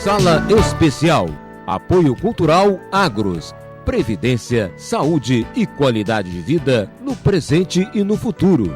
Sala Especial. Apoio Cultural Agros. Previdência, saúde e qualidade de vida no presente e no futuro.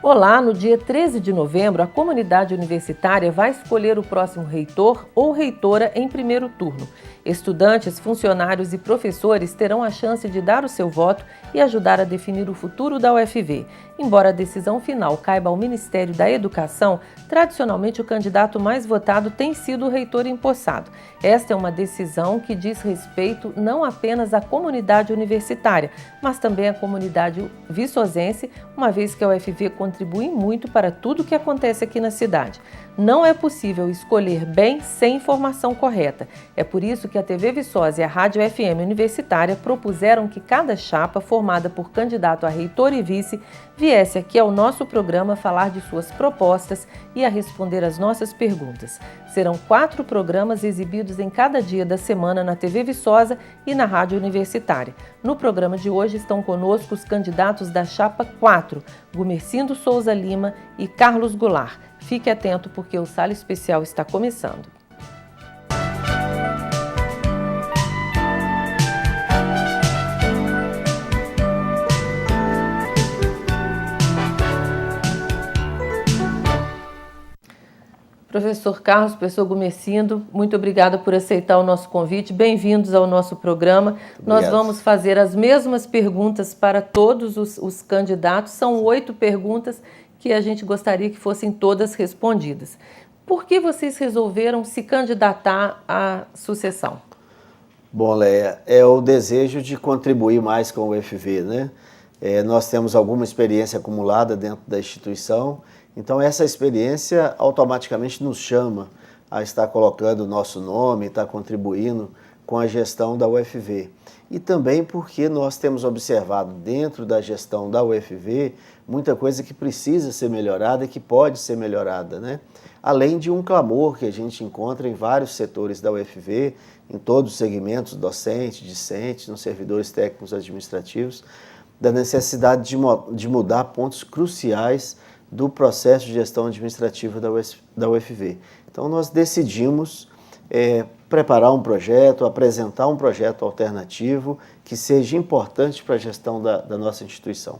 Olá, no dia 13 de novembro, a comunidade universitária vai escolher o próximo reitor ou reitora em primeiro turno. Estudantes, funcionários e professores terão a chance de dar o seu voto e ajudar a definir o futuro da UFV. Embora a decisão final caiba ao Ministério da Educação, tradicionalmente o candidato mais votado tem sido o reitor empossado. Esta é uma decisão que diz respeito não apenas à comunidade universitária, mas também à comunidade viçosense, uma vez que a UFV contribui muito para tudo o que acontece aqui na cidade. Não é possível escolher bem sem informação correta. É por isso que a TV Viçosa e a Rádio FM Universitária propuseram que cada chapa formada por candidato a reitor e vice viesse aqui ao nosso programa falar de suas propostas e a responder às nossas perguntas. Serão 4 programas exibidos em cada dia da semana na TV Viçosa e na Rádio Universitária. No programa de hoje estão conosco os candidatos da chapa 4, Gumercindo Souza Lima e Carlos Goulart. Fique atento porque o Sala Especial está começando. Professor Carlos, professor Gumercindo, muito obrigada por aceitar o nosso convite. Bem-vindos ao nosso programa. Nós vamos fazer as mesmas perguntas para todos os candidatos. São 8 perguntas que a gente gostaria que fossem todas respondidas. Por que vocês resolveram se candidatar à sucessão? Bom, Leia, é o desejo de contribuir mais com o UFV, né? Nós temos alguma experiência acumulada dentro da instituição, então essa experiência automaticamente nos chama a estar colocando o nosso nome, estar contribuindo com a gestão da UFV. E também porque nós temos observado dentro da gestão da UFV muita coisa que precisa ser melhorada e que pode ser melhorada, né? Além de um clamor que a gente encontra em vários setores da UFV, em todos os segmentos, docente, discente, nos servidores técnicos administrativos, da necessidade de mudar pontos cruciais do processo de gestão administrativa da UFV. Então nós decidimos preparar um projeto, apresentar um projeto alternativo que seja importante para a gestão da nossa instituição.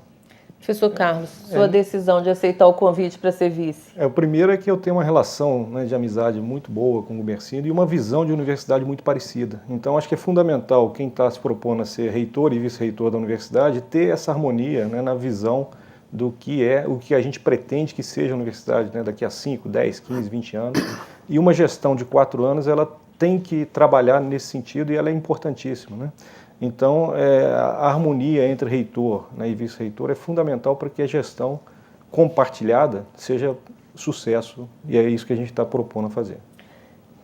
Professor Carlos, sua decisão de aceitar o convite para ser vice. O primeiro é que eu tenho uma relação, né, de amizade muito boa com o Gumercindo e uma visão de universidade muito parecida. Então acho que é fundamental quem está se propondo a ser reitor e vice-reitor da universidade ter essa harmonia, né, na visão do que é o que a gente pretende que seja a universidade, né, daqui a 5, 10, 15, 20 anos. E uma gestão de 4 anos, ela tem que trabalhar nesse sentido e ela é importantíssima, né? Então, a harmonia entre reitor, né, e vice-reitor é fundamental para que a gestão compartilhada seja sucesso, e é isso que a gente está propondo a fazer.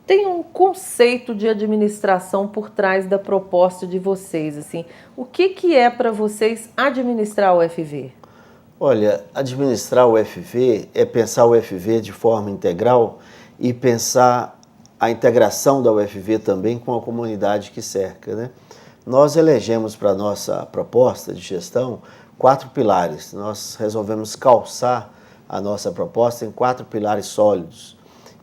Tem um conceito de administração por trás da proposta de vocês, assim. O que é para vocês administrar o UFV? Olha, administrar o UFV é pensar o UFV de forma integral e pensar a integração da UFV também com a comunidade que cerca, né? Nós elegemos para a nossa proposta de gestão 4 pilares. Nós resolvemos calçar a nossa proposta em 4 pilares sólidos.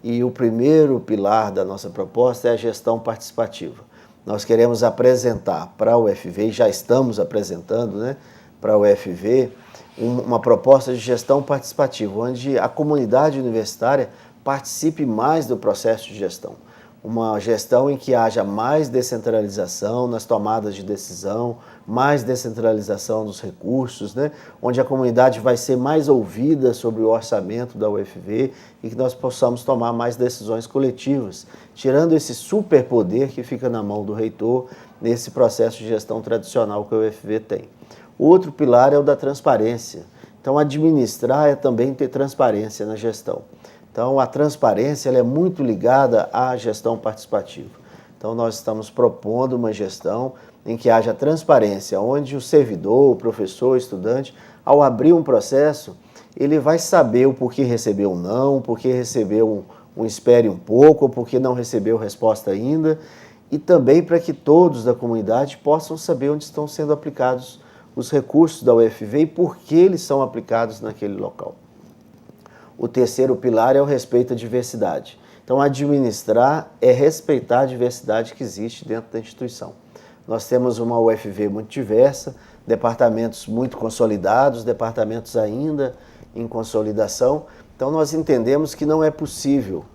E o primeiro pilar da nossa proposta é a gestão participativa. Nós queremos apresentar para a UFV, e já estamos apresentando, né, para a UFV, uma proposta de gestão participativa, onde a comunidade universitária participe mais do processo de gestão. Uma gestão em que haja mais descentralização nas tomadas de decisão, mais descentralização dos recursos, né? Onde a comunidade vai ser mais ouvida sobre o orçamento da UFV e que nós possamos tomar mais decisões coletivas, tirando esse superpoder que fica na mão do reitor nesse processo de gestão tradicional que a UFV tem. O outro pilar é o da transparência. Então, administrar é também ter transparência na gestão. Então, a transparência ela é muito ligada à gestão participativa. Então, nós estamos propondo uma gestão em que haja transparência, onde o servidor, o professor, o estudante, ao abrir um processo, ele vai saber o porquê recebeu um não, porquê recebeu um espere um pouco, ou porquê não recebeu resposta ainda, e também para que todos da comunidade possam saber onde estão sendo aplicados os recursos da UFV e por que eles são aplicados naquele local. O terceiro pilar é o respeito à diversidade. Então, administrar é respeitar a diversidade que existe dentro da instituição. Nós temos uma UFV muito diversa, departamentos muito consolidados, departamentos ainda em consolidação. Então, nós entendemos que não é possível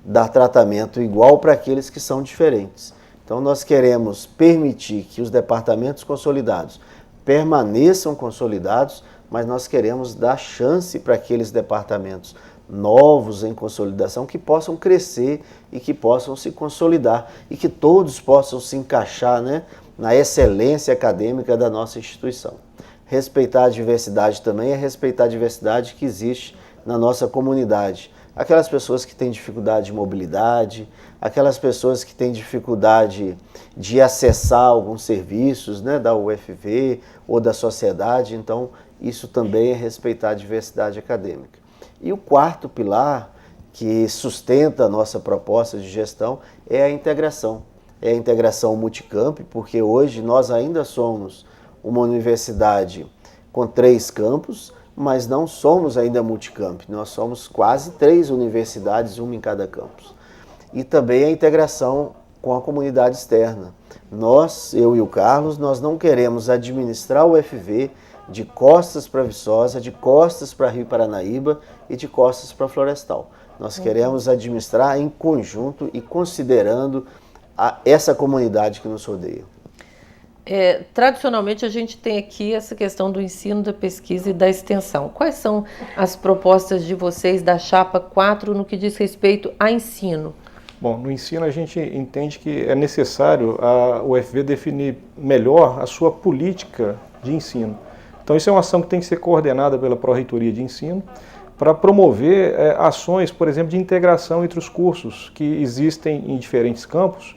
dar tratamento igual para aqueles que são diferentes. Então, nós queremos permitir que os departamentos consolidados permaneçam consolidados, mas nós queremos dar chance para aqueles departamentos novos em consolidação que possam crescer e que possam se consolidar e que todos possam se encaixar, né, na excelência acadêmica da nossa instituição. Respeitar a diversidade também é respeitar a diversidade que existe na nossa comunidade. Aquelas pessoas que têm dificuldade de mobilidade, aquelas pessoas que têm dificuldade de acessar alguns serviços, né, da UFV ou da sociedade. Então, isso também é respeitar a diversidade acadêmica. E o quarto pilar, que sustenta a nossa proposta de gestão, é a integração. É a integração multicamp, porque hoje nós ainda somos uma universidade com 3 campos, mas não somos ainda multicamp. Nós somos quase 3 universidades, uma em cada campus. E também a integração com a comunidade externa. Nós, eu e o Carlos, nós não queremos administrar o UFV de costas para Viçosa, de costas para Rio Paranaíba e de costas para Florestal. Nós queremos administrar em conjunto e considerando essa comunidade que nos rodeia. Tradicionalmente a gente tem aqui essa questão do ensino, da pesquisa e da extensão. Quais são as propostas de vocês da Chapa 4 no que diz respeito a ensino? Bom, no ensino a gente entende que é necessário a UFV definir melhor a sua política de ensino. Então isso é uma ação que tem que ser coordenada pela Pró-Reitoria de Ensino para promover ações, por exemplo, de integração entre os cursos que existem em diferentes campos,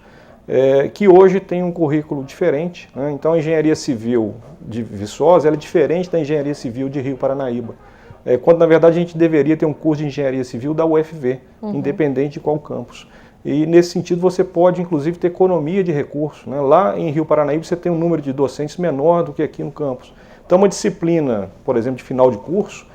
que hoje tem um currículo diferente, né? Então a engenharia civil de Viçosa ela é diferente da engenharia civil de Rio Paranaíba, quando na verdade a gente deveria ter um curso de engenharia civil da UFV, independente de qual campus. E nesse sentido você pode inclusive ter economia de recursos, né? Lá em Rio Paranaíba você tem um número de docentes menor do que aqui no campus. Então uma disciplina, por exemplo, de final de curso,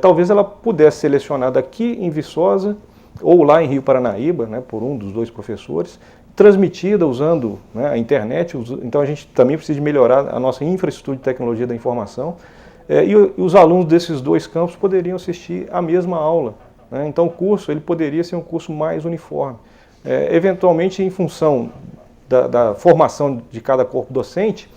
talvez ela pudesse ser selecionada aqui em Viçosa ou lá em Rio Paranaíba, né, por um dos 2 professores, transmitida usando, né, a internet. Então a gente também precisa de melhorar a nossa infraestrutura de tecnologia da informação, e os alunos desses 2 campos poderiam assistir à mesma aula, né? Então o curso ele poderia ser um curso mais uniforme. Eventualmente, em função da formação de cada corpo docente,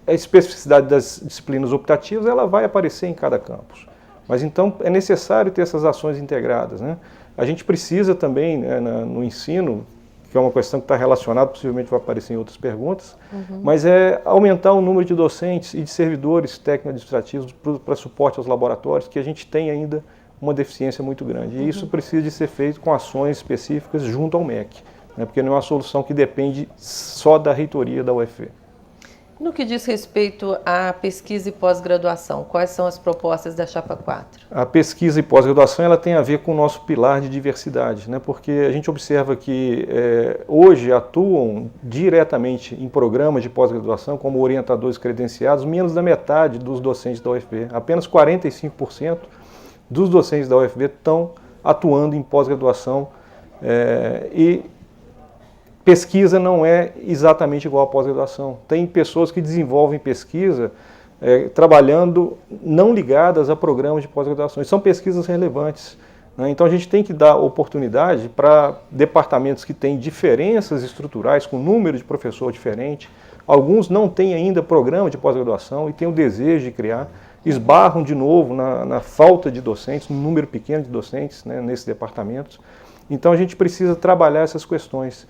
a especificidade das disciplinas optativas ela vai aparecer em cada campus. Mas então é necessário ter essas ações integradas, né? A gente precisa também, né, no ensino, que é uma questão que está relacionada, possivelmente vai aparecer em outras perguntas, mas é aumentar o número de docentes e de servidores técnico-administrativos para suporte aos laboratórios, que a gente tem ainda uma deficiência muito grande. E isso precisa de ser feito com ações específicas junto ao MEC, né, porque não é uma solução que depende só da reitoria da UFV. No que diz respeito à pesquisa e pós-graduação, quais são as propostas da Chapa 4? A pesquisa e pós-graduação ela tem a ver com o nosso pilar de diversidade, né? Porque a gente observa que hoje atuam diretamente em programas de pós-graduação como orientadores credenciados menos da metade dos docentes da UFV. Apenas 45% dos docentes da UFV estão atuando em pós-graduação e pesquisa não é exatamente igual à pós-graduação. Tem pessoas que desenvolvem pesquisa trabalhando não ligadas a programas de pós-graduação. E são pesquisas relevantes, né? Então a gente tem que dar oportunidade para departamentos que têm diferenças estruturais, com número de professor diferente. Alguns não têm ainda programa de pós-graduação e têm o desejo de criar. Esbarram de novo na falta de docentes, no número pequeno de docentes, né, nesses departamentos. Então a gente precisa trabalhar essas questões,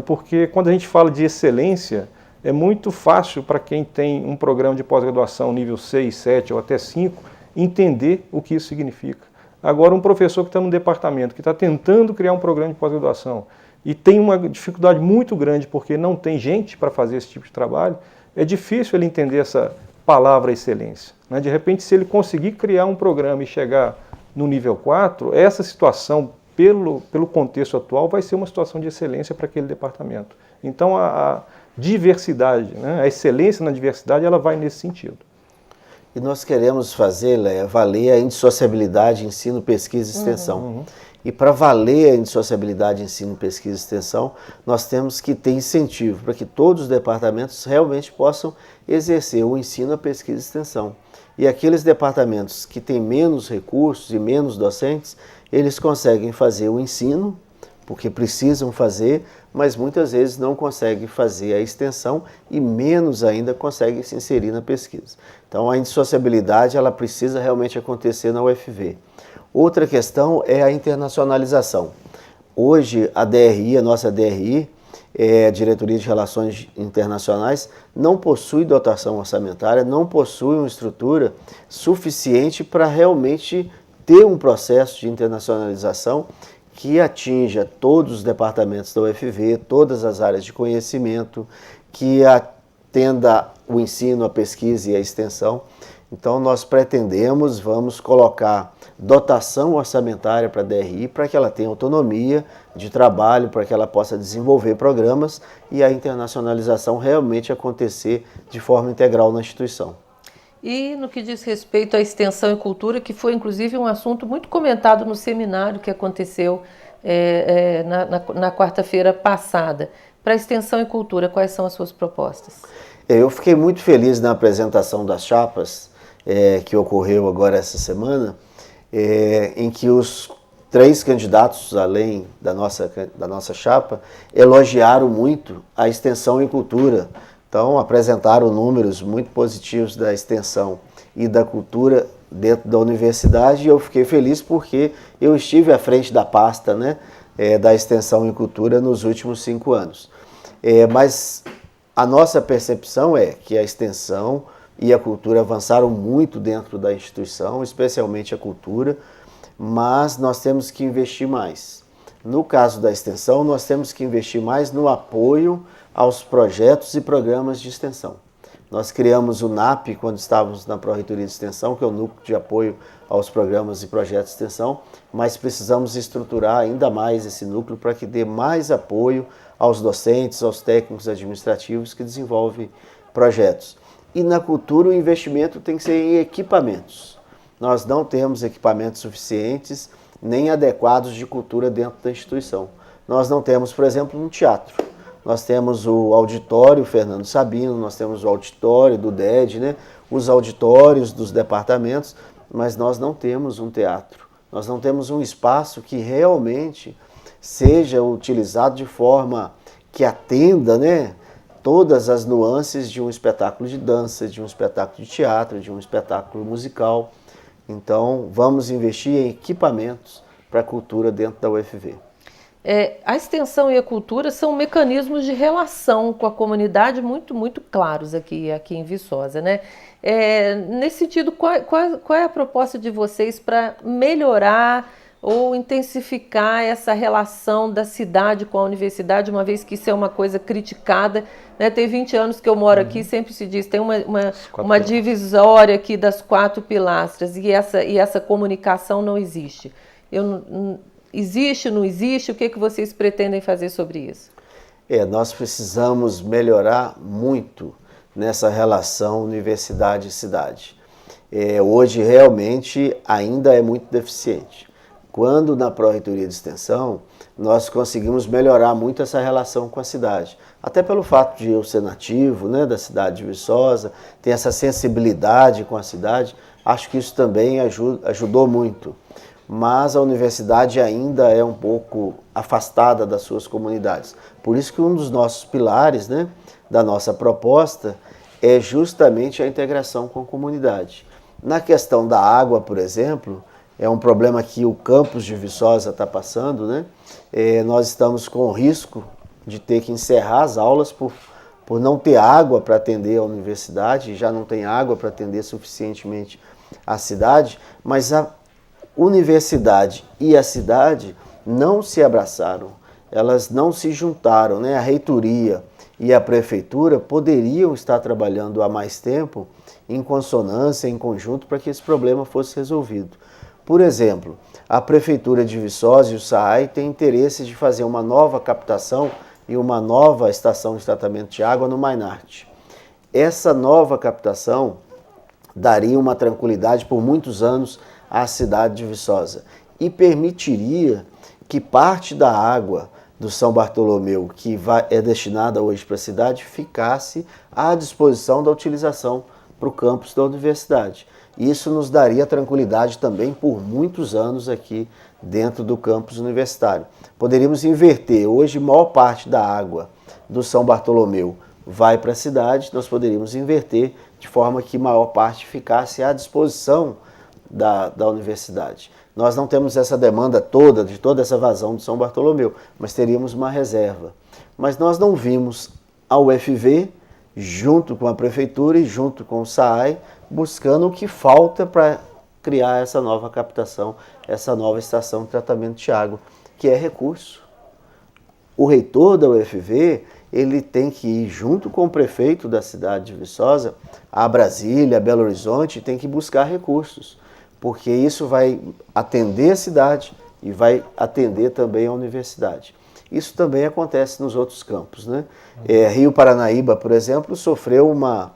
porque quando a gente fala de excelência, é muito fácil para quem tem um programa de pós-graduação nível 6, 7 ou até 5, entender o que isso significa. Agora, um professor que está num departamento, que está tentando criar um programa de pós-graduação e tem uma dificuldade muito grande porque não tem gente para fazer esse tipo de trabalho, é difícil ele entender essa palavra excelência. De repente, se ele conseguir criar um programa e chegar no nível 4, essa situação pelo contexto atual, vai ser uma situação de excelência para aquele departamento. Então, a diversidade, né, a excelência na diversidade, ela vai nesse sentido. E nós queremos fazer, Léa, valer a indissociabilidade ensino, pesquisa e extensão. E para valer a indissociabilidade ensino, pesquisa e extensão, nós temos que ter incentivo para que todos os departamentos realmente possam exercer o ensino, a pesquisa e extensão. E aqueles departamentos que têm menos recursos e menos docentes, eles conseguem fazer o ensino, porque precisam fazer, mas muitas vezes não conseguem fazer a extensão e menos ainda conseguem se inserir na pesquisa. Então a indissociabilidade ela precisa realmente acontecer na UFV. Outra questão é a internacionalização. Hoje a DRI, a nossa DRI, a Diretoria de Relações Internacionais, não possui dotação orçamentária, não possui uma estrutura suficiente para realmente ter um processo de internacionalização que atinja todos os departamentos da UFV, todas as áreas de conhecimento, que atenda o ensino, a pesquisa e a extensão. Então nós pretendemos, vamos colocar dotação orçamentária para a DRI para que ela tenha autonomia de trabalho, para que ela possa desenvolver programas e a internacionalização realmente acontecer de forma integral na instituição. E no que diz respeito à extensão e cultura, que foi inclusive um assunto muito comentado no seminário que aconteceu na quarta-feira passada. Para extensão e cultura, quais são as suas propostas? Eu fiquei muito feliz na apresentação das chapas que ocorreu agora essa semana, em que os 3 candidatos, além da nossa chapa, elogiaram muito a extensão e cultura. Então, apresentaram números muito positivos da extensão e da cultura dentro da universidade, e eu fiquei feliz porque eu estive à frente da pasta, né, da extensão e cultura nos últimos 5 anos. Mas a nossa percepção é que a extensão e a cultura avançaram muito dentro da instituição, especialmente a cultura, mas nós temos que investir mais. No caso da extensão, nós temos que investir mais no apoio aos projetos e programas de extensão. Nós criamos o NAP quando estávamos na Pró-Reitoria de Extensão, que é o Núcleo de Apoio aos Programas e Projetos de Extensão, mas precisamos estruturar ainda mais esse núcleo para que dê mais apoio aos docentes, aos técnicos administrativos que desenvolvem projetos. E na cultura o investimento tem que ser em equipamentos. Nós não temos equipamentos suficientes nem adequados de cultura dentro da instituição. Nós não temos, por exemplo, um teatro. Nós temos o auditório Fernando Sabino, nós temos o auditório do DED, né? Os auditórios dos departamentos, mas nós não temos um teatro. Nós não temos um espaço que realmente seja utilizado de forma que atenda, né, todas as nuances de um espetáculo de dança, de um espetáculo de teatro, de um espetáculo musical. Então, vamos investir em equipamentos para a cultura dentro da UFV. A extensão e a cultura são mecanismos de relação com a comunidade muito, muito claros aqui em Viçosa, né? Nesse sentido, qual é a proposta de vocês para melhorar ou intensificar essa relação da cidade com a universidade, uma vez que isso é uma coisa criticada, né? Tem 20 anos que eu moro aqui, sempre se diz, tem uma divisória aqui das 4 pilastras e essa comunicação não existe. Existe, não existe? O que vocês pretendem fazer sobre isso? Nós precisamos melhorar muito nessa relação universidade-cidade. Hoje, realmente, ainda é muito deficiente. Quando na Pró-Reitoria de Extensão, nós conseguimos melhorar muito essa relação com a cidade. Até pelo fato de eu ser nativo, né, da cidade de Viçosa, ter essa sensibilidade com a cidade, acho que isso também ajudou muito. Mas a universidade ainda é um pouco afastada das suas comunidades. Por isso que um dos nossos pilares, né, da nossa proposta é justamente a integração com a comunidade. Na questão da água, por exemplo, é um problema que o campus de Viçosa está passando, né? Nós estamos com o risco de ter que encerrar as aulas por não ter água para atender a universidade, já não tem água para atender suficientemente a cidade, mas a universidade e a cidade não se abraçaram, elas não se juntaram, né? A reitoria e a prefeitura poderiam estar trabalhando há mais tempo em consonância, em conjunto, para que esse problema fosse resolvido. Por exemplo, a prefeitura de Viçosa e o SAAI têm interesse de fazer uma nova captação e uma nova estação de tratamento de água no Mainarte. Essa nova captação daria uma tranquilidade por muitos anos à cidade de Viçosa e permitiria que parte da água do São Bartolomeu, que é destinada hoje para a cidade, ficasse à disposição da utilização para o campus da universidade. Isso nos daria tranquilidade também por muitos anos aqui dentro do campus universitário. Poderíamos inverter. Hoje, a maior parte da água do São Bartolomeu vai para a cidade, nós poderíamos inverter de forma que a maior parte ficasse à disposição da universidade. Nós não temos essa demanda toda, de toda essa vazão do São Bartolomeu, mas teríamos uma reserva. Mas nós não vimos a UFV, junto com a Prefeitura e junto com o SAAI, buscando o que falta para criar essa nova captação, essa nova estação de tratamento de água, que é recurso. O reitor da UFV, ele tem que ir junto com o prefeito da cidade de Viçosa, a Brasília, a Belo Horizonte, tem que buscar recursos, porque isso vai atender a cidade e vai atender também a universidade. Isso também acontece nos outros campos, né? Rio Paranaíba, por exemplo, sofreu uma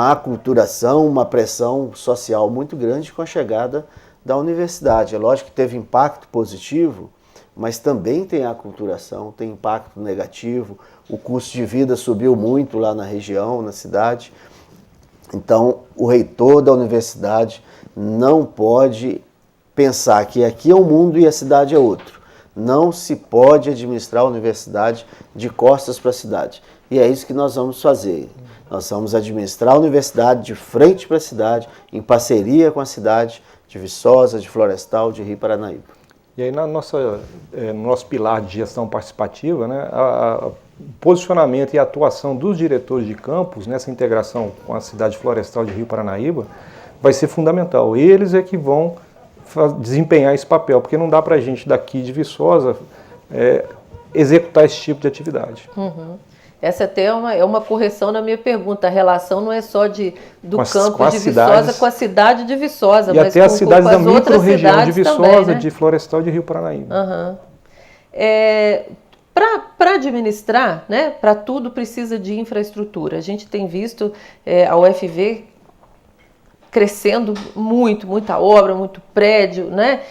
aculturação, uma pressão social muito grande com a chegada da universidade. É lógico que teve impacto positivo, mas também tem aculturação, tem impacto negativo. O custo de vida subiu muito lá na região, na cidade. Então, o reitor da universidade não pode pensar que aqui é um mundo e a cidade é outro. Não se pode administrar a universidade de costas para a cidade. E é isso que nós vamos fazer. Nós vamos administrar a universidade de frente para a cidade, em parceria com a cidade de Viçosa, de Florestal, de Rio Paranaíba. E aí no nosso pilar de gestão participativa, né, o posicionamento e a atuação dos diretores de campus nessa integração com a cidade florestal de Rio Paranaíba vai ser fundamental. Eles é que vão desempenhar esse papel, porque não dá para a gente daqui de Viçosa executar esse tipo de atividade. Uhum. Essa até é uma correção na minha pergunta. A relação não é só do campo de Viçosa com a cidade de Viçosa, e mas até as cidades da micro-região de Viçosa, também, né? De Florestal de Rio Paranaíba. Uhum. Para administrar, né, para tudo precisa de infraestrutura. A gente tem visto a UFV crescendo muito, muita obra, muito prédio, né?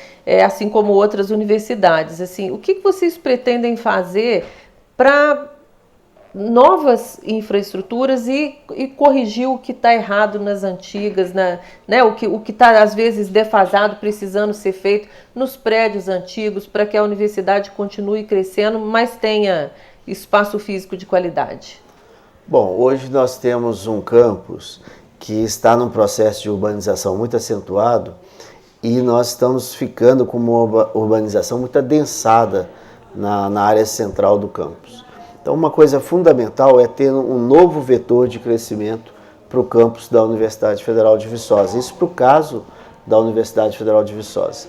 Assim como outras universidades. Assim, o que vocês pretendem fazer para novas infraestruturas e corrigir o que está errado nas antigas, né? O que está às vezes defasado, precisando ser feito nos prédios antigos, para que a universidade continue crescendo, mas tenha espaço físico de qualidade? Bom, hoje nós temos um campus que está num processo de urbanização muito acentuado e nós estamos ficando com uma urbanização muito adensada na área central do campus. Então, uma coisa fundamental é ter um novo vetor de crescimento para o campus da Universidade Federal de Viçosa. Isso para o caso da Universidade Federal de Viçosa.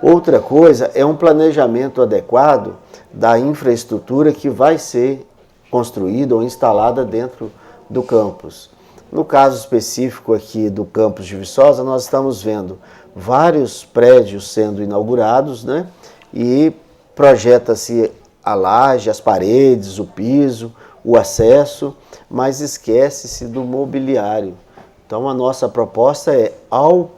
Outra coisa é um planejamento adequado da infraestrutura que vai ser construída ou instalada dentro do campus. No caso específico aqui do campus de Viçosa, nós estamos vendo vários prédios sendo inaugurados, né? E projeta-se a laje, as paredes, o piso, o acesso, mas esquece-se do mobiliário. Então a nossa proposta é, ao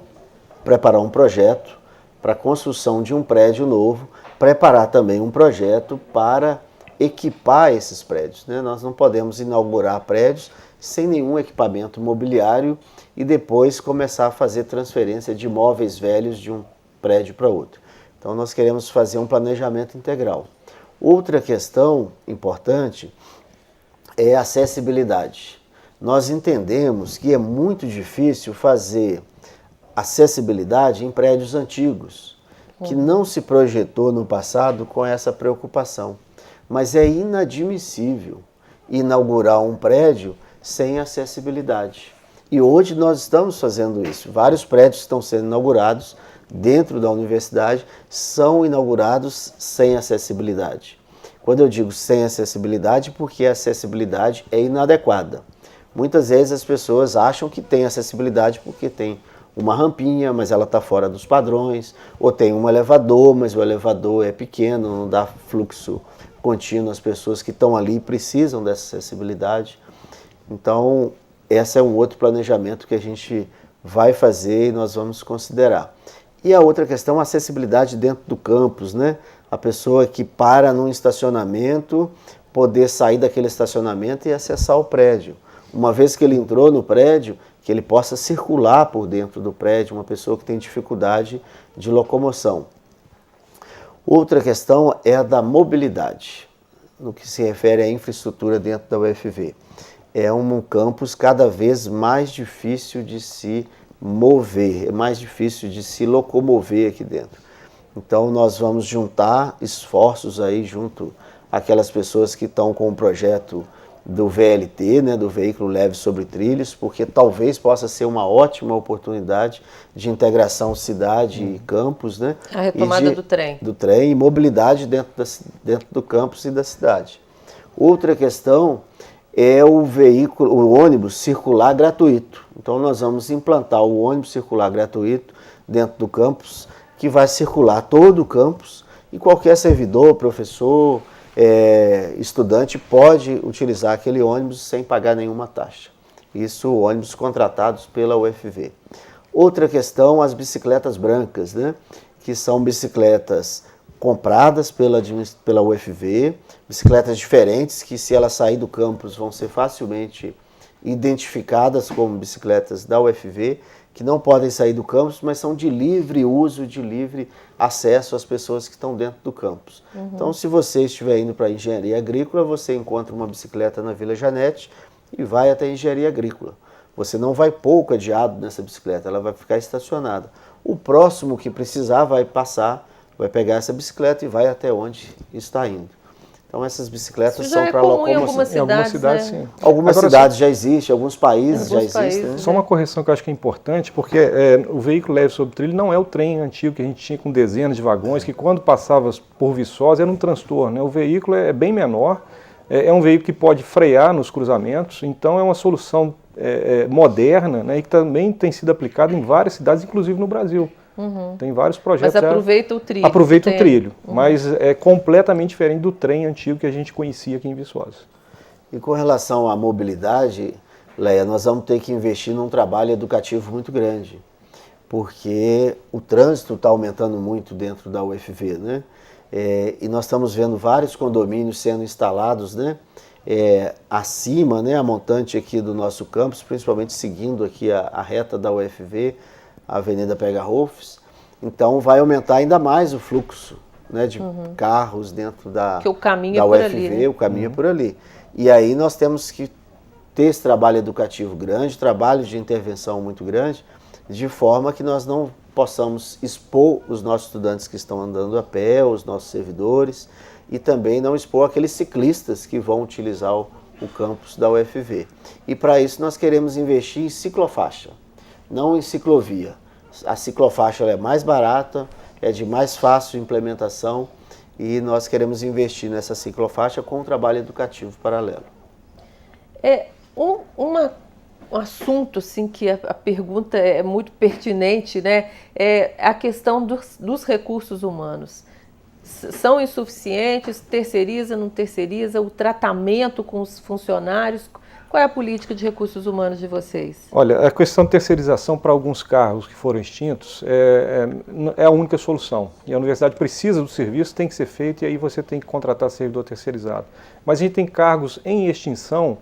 preparar um projeto para a construção de um prédio novo, preparar também um projeto para equipar esses prédios, né? Nós não podemos inaugurar prédios sem nenhum equipamento mobiliário e depois começar a fazer transferência de imóveis velhos de um prédio para outro. Então nós queremos fazer um planejamento integral. Outra questão importante é a acessibilidade. Nós entendemos que é muito difícil fazer acessibilidade em prédios antigos, que não se projetou no passado com essa preocupação. Mas é inadmissível inaugurar um prédio sem acessibilidade. E hoje nós estamos fazendo isso. Vários prédios estão sendo inaugurados dentro da universidade, são inaugurados sem acessibilidade. Quando eu digo sem acessibilidade, porque a acessibilidade é inadequada. Muitas vezes as pessoas acham que tem acessibilidade porque tem uma rampinha, mas ela está fora dos padrões, ou tem um elevador, mas o elevador é pequeno, não dá fluxo contínuo às pessoas que estão ali e precisam dessa acessibilidade. Então, esse é um outro planejamento que a gente vai fazer e nós vamos considerar. E a outra questão, a acessibilidade dentro do campus, né? A pessoa que para num estacionamento, poder sair daquele estacionamento e acessar o prédio. Uma vez que ele entrou no prédio, que ele possa circular por dentro do prédio, uma pessoa que tem dificuldade de locomoção. Outra questão é a da mobilidade, no que se refere à infraestrutura dentro da UFV. É um campus cada vez mais difícil de se mover, é mais difícil de se locomover aqui dentro. Então nós vamos juntar esforços aí junto àquelas pessoas que estão com o projeto do VLT, né, do Veículo Leve sobre Trilhos, porque talvez possa ser uma ótima oportunidade de integração cidade e campus, né? A retomada do trem. Do trem e mobilidade dentro do campus e da cidade. Outra questão é o ônibus circular gratuito. Então nós vamos implantar o ônibus circular gratuito dentro do campus, que vai circular todo o campus e qualquer servidor, professor, estudante pode utilizar aquele ônibus sem pagar nenhuma taxa. Isso, ônibus contratados pela UFV. Outra questão, as bicicletas brancas, né? Que são bicicletas compradas pela UFV, bicicletas diferentes que, se elas saírem do campus, vão ser facilmente identificadas como bicicletas da UFV, que não podem sair do campus, mas são de livre uso, de livre acesso às pessoas que estão dentro do campus. Então, se você estiver indo para a engenharia agrícola, você encontra uma bicicleta na Vila Janete e vai até a engenharia agrícola. Você não vai pouco adiado nessa bicicleta, ela vai ficar estacionada. O próximo que precisar vai passar, vai pegar essa bicicleta e vai até onde está indo. Então essas bicicletas são para locomoção. Em algumas cidades, sim. Algumas cidades já existem, alguns países já existem. Né? Só uma correção que eu acho que é importante, porque o veículo leve sobre trilho não é o trem antigo que a gente tinha com dezenas de vagões, que quando passava por Viçosa era um transtorno. Né? O veículo é bem menor, é um veículo que pode frear nos cruzamentos, então é uma solução moderna, né, e que também tem sido aplicada em várias cidades, inclusive no Brasil. Tem vários projetos. Mas aproveita o trilho. Aproveita o trilho, mas é completamente diferente do trem antigo que a gente conhecia aqui em Viçosa. E com relação à mobilidade, Leia, nós vamos ter que investir num trabalho educativo muito grande, porque o trânsito está aumentando muito dentro da UFV, né? E nós estamos vendo vários condomínios sendo instalados, né? Acima, né, a montante aqui do nosso campus, principalmente seguindo aqui a reta da UFV, a Avenida Pega Rolfes. Então vai aumentar ainda mais o fluxo, né, de carros dentro da que o caminho da é por UFV, ali, né? O caminho é por ali. E aí nós temos que ter esse trabalho educativo grande, trabalho de intervenção muito grande, de forma que nós não possamos expor os nossos estudantes que estão andando a pé, os nossos servidores, e também não expor aqueles ciclistas que vão utilizar o campus da UFV. E para isso nós queremos investir em ciclofaixa, não em ciclovia. A ciclofaixa ela é mais barata, é de mais fácil implementação, e nós queremos investir nessa ciclofaixa com um trabalho educativo paralelo. Um assunto assim, que a pergunta é muito pertinente, né? É a questão dos recursos humanos. São insuficientes? Terceiriza, não terceiriza? O tratamento com os funcionários? Qual é a política de recursos humanos de vocês? Olha, a questão de terceirização para alguns cargos que foram extintos é a única solução. E a universidade precisa do serviço, tem que ser feito, e aí você tem que contratar servidor terceirizado. Mas a gente tem cargos em extinção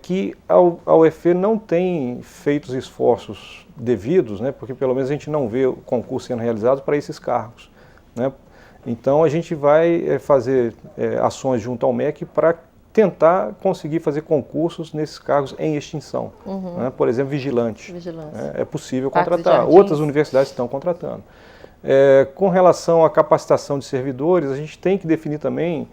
que a UFV não tem feito os esforços devidos, né, porque pelo menos a gente não vê o concurso sendo realizado para esses cargos, né? Então a gente vai fazer ações junto ao MEC para tentar conseguir fazer concursos nesses cargos em extinção. Né? Por exemplo, vigilante. É possível contratar. Outras universidades estão contratando. Com relação à capacitação de servidores, a gente tem que definir também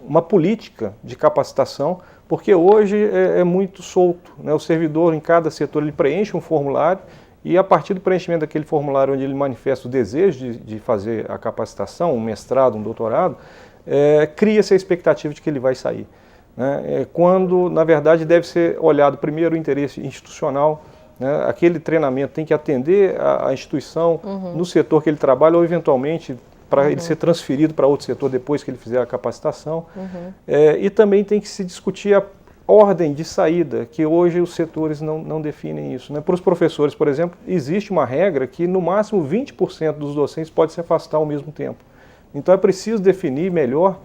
uma política de capacitação, porque hoje é muito solto, né? O servidor em cada setor ele preenche um formulário, e a partir do preenchimento daquele formulário onde ele manifesta o desejo de fazer a capacitação, um mestrado, um doutorado, cria-se a expectativa de que ele vai sair, né? Quando, na verdade, deve ser olhado primeiro o interesse institucional, né? Aquele treinamento tem que atender a instituição no setor que ele trabalha, ou eventualmente para ele ser transferido para outro setor depois que ele fizer a capacitação. E também tem que se discutir ordem de saída, que hoje os setores não definem isso, né? Para os professores, por exemplo, existe uma regra que no máximo 20% dos docentes pode se afastar ao mesmo tempo. Então é preciso definir melhor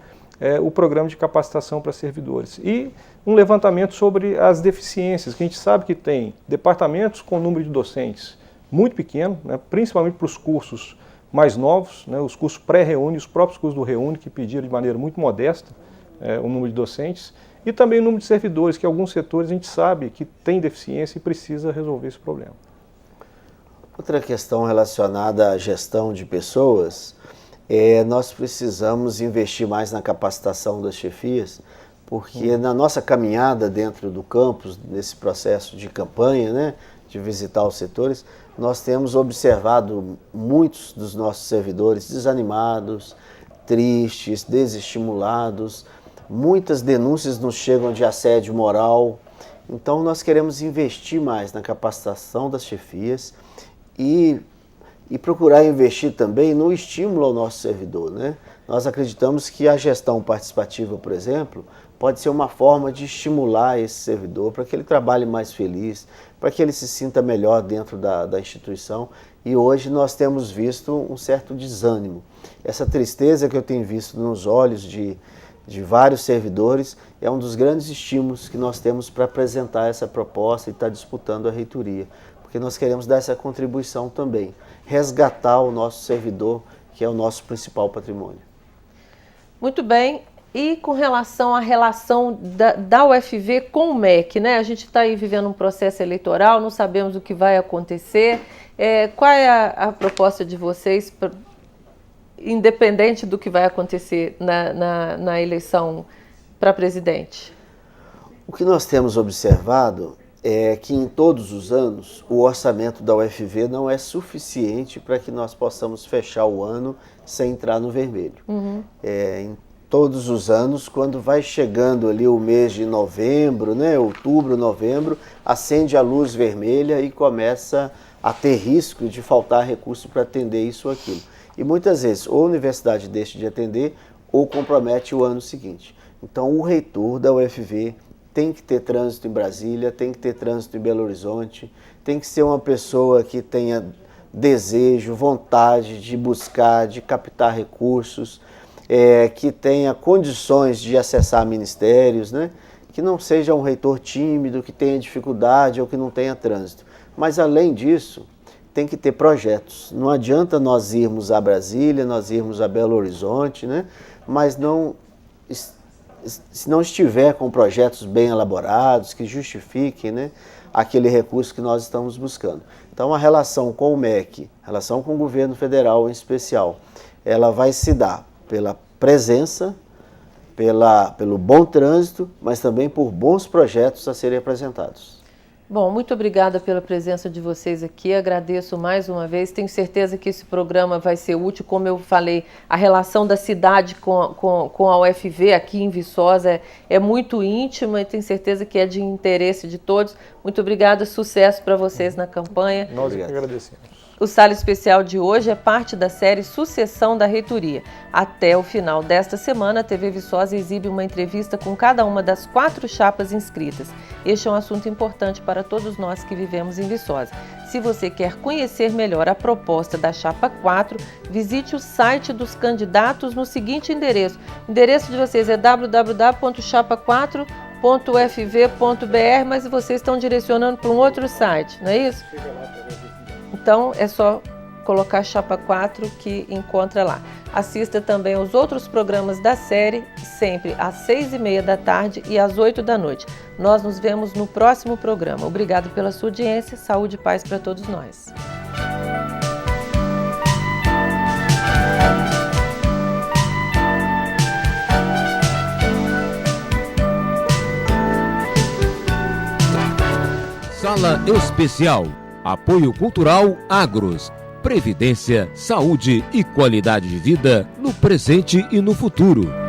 o programa de capacitação para servidores. E um levantamento sobre as deficiências, que a gente sabe que tem departamentos com número de docentes muito pequeno, né? Principalmente para os cursos mais novos, né? Os cursos pré-Reúne, os próprios cursos do Reúne, que pediram de maneira muito modesta o número de docentes, e também o número de servidores, que alguns setores a gente sabe que tem deficiência e precisa resolver esse problema. Outra questão relacionada à gestão de pessoas, nós precisamos investir mais na capacitação das chefias, porque na nossa caminhada dentro do campus, nesse processo de campanha, né, de visitar os setores, nós temos observado muitos dos nossos servidores desanimados, tristes, desestimulados. Muitas denúncias nos chegam de assédio moral. Então nós queremos investir mais na capacitação das chefias e procurar investir também no estímulo ao nosso servidor, né? Nós acreditamos que a gestão participativa, por exemplo, pode ser uma forma de estimular esse servidor para que ele trabalhe mais feliz, para que ele se sinta melhor dentro da instituição. E hoje nós temos visto um certo desânimo. Essa tristeza que eu tenho visto nos olhos de vários servidores é um dos grandes estímulos que nós temos para apresentar essa proposta e estar disputando a reitoria, porque nós queremos dar essa contribuição também, resgatar o nosso servidor, que é o nosso principal patrimônio. Muito bem. E com relação à relação da UFV com o MEC, né? A gente está aí vivendo um processo eleitoral, não sabemos o que vai acontecer. Qual é a proposta de vocês, independente do que vai acontecer na eleição para presidente? O que nós temos observado é que em todos os anos o orçamento da UFV não é suficiente para que nós possamos fechar o ano sem entrar no vermelho. Em todos os anos, quando vai chegando ali o mês de novembro, né, outubro, novembro, acende a luz vermelha e começa a ter risco de faltar recurso para atender isso ou aquilo. E muitas vezes ou a universidade deixa de atender ou compromete o ano seguinte. Então o reitor da UFV tem que ter trânsito em Brasília, tem que ter trânsito em Belo Horizonte, tem que ser uma pessoa que tenha desejo, vontade de buscar, de captar recursos, que tenha condições de acessar ministérios, né? Que não seja um reitor tímido, que tenha dificuldade ou que não tenha trânsito. Mas além disso, tem que ter projetos. Não adianta nós irmos a Brasília, nós irmos a Belo Horizonte, né? Mas se não estiver com projetos bem elaborados, que justifiquem, né, aquele recurso que nós estamos buscando. Então a relação com o MEC, a relação com o governo federal em especial, ela vai se dar pela presença, pelo bom trânsito, mas também por bons projetos a serem apresentados. Bom, muito obrigada pela presença de vocês aqui, agradeço mais uma vez, tenho certeza que esse programa vai ser útil, como eu falei, a relação da cidade com a UFV aqui em Viçosa é muito íntima e tenho certeza que é de interesse de todos. Muito obrigada, sucesso para vocês na campanha. Nós que agradecemos. O Sala Especial de hoje é parte da série Sucessão da Reitoria. Até o final desta semana, a TV Viçosa exibe uma entrevista com cada uma das 4 chapas inscritas. Este é um assunto importante para todos nós que vivemos em Viçosa. Se você quer conhecer melhor a proposta da Chapa 4, visite o site dos candidatos no seguinte endereço. O endereço de vocês é www.chapa4.ufv.br, mas vocês estão direcionando para um outro site, não é isso? Então é só colocar Chapa 4 que encontra lá. Assista também aos outros programas da série, sempre às 6h30 da tarde e às 8 da noite. Nós nos vemos no próximo programa. Obrigado pela sua audiência, saúde e paz para todos nós. Sala Especial. Apoio Cultural Agros. Previdência, saúde e qualidade de vida no presente e no futuro.